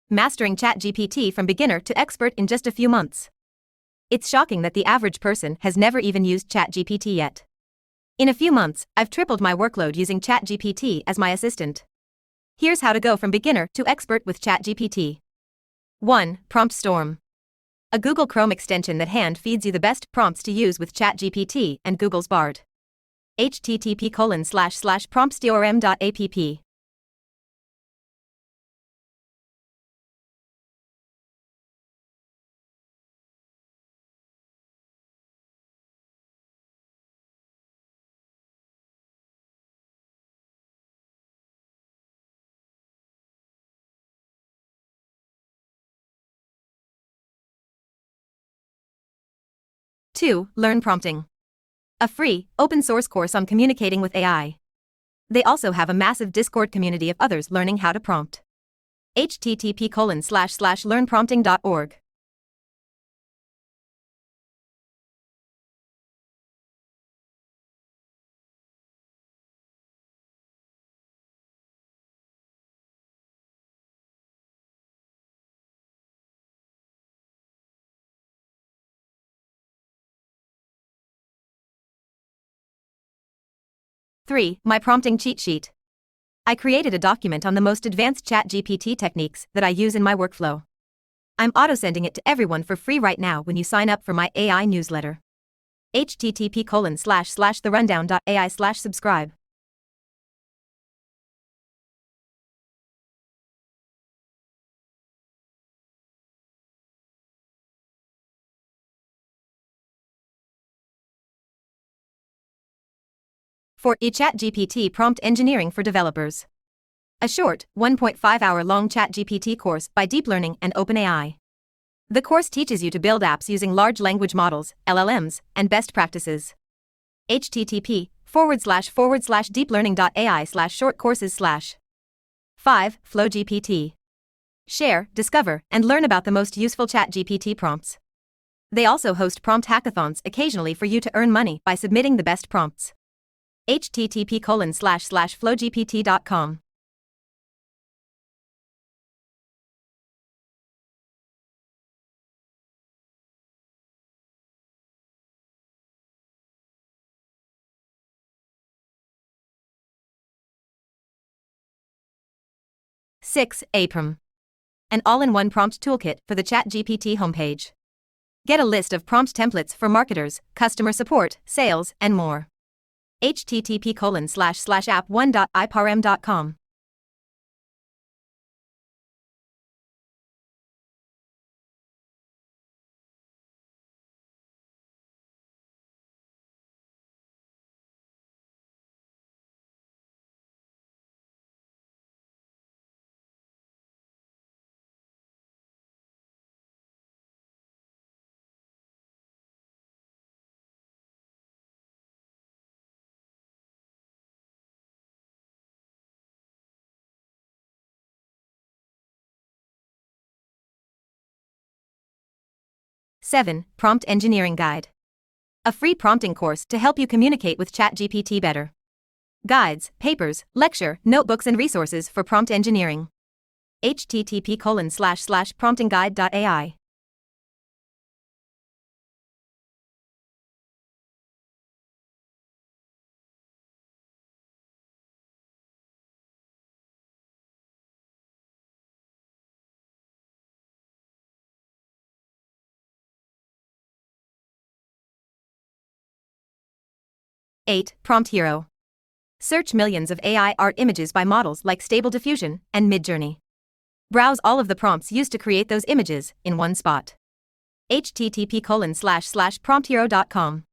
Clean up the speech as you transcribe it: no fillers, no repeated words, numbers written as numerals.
mastering ChatGPT from beginner to expert in just a few months. It's shocking that the average person has never even used ChatGPT yet. In a few months, I've tripled my workload using ChatGPT as my assistant. Here's how to go from beginner to expert with ChatGPT. 1. Prompt Storm. A Google Chrome extension that hand feeds you the best prompts to use with ChatGPT and Google's Bard. http://promptstorm.app. 2. Learn Prompting. A free, open-source course on communicating with AI. They also have a massive Discord community of others learning how to prompt. http://learnprompting.org. 3. My Prompting Cheat Sheet. I created a document on the most advanced ChatGPT techniques that I use in my workflow. I'm auto-sending it to everyone for free right now when you sign up for my AI newsletter. http://therundown.ai/subscribe. 4. ChatGPT Prompt Engineering for Developers. A short, 1.5-hour-long ChatGPT course by Deep Learning and OpenAI. The course teaches you to build apps using large language models, LLMs, and best practices. http://deeplearning.ai/shortcourses/. 5. FlowGPT. Share, discover, and learn about the most useful ChatGPT prompts. They also host prompt hackathons occasionally for you to earn money by submitting the best prompts. http://flowgpt.com. 6. APROM. An all-in-one prompt toolkit for the ChatGPT homepage. Get a list of prompt templates for marketers, customer support, sales, and more. http://app1.iparm.com. 7. Prompt Engineering Guide. A free prompting course to help you communicate with ChatGPT better. Guides, papers, lecture, notebooks, and resources for prompt engineering. http://promptingguide.ai. 8. Prompt Hero. Search millions of AI art images by models like Stable Diffusion and Midjourney. Browse all of the prompts used to create those images in one spot. http://prompthero.com.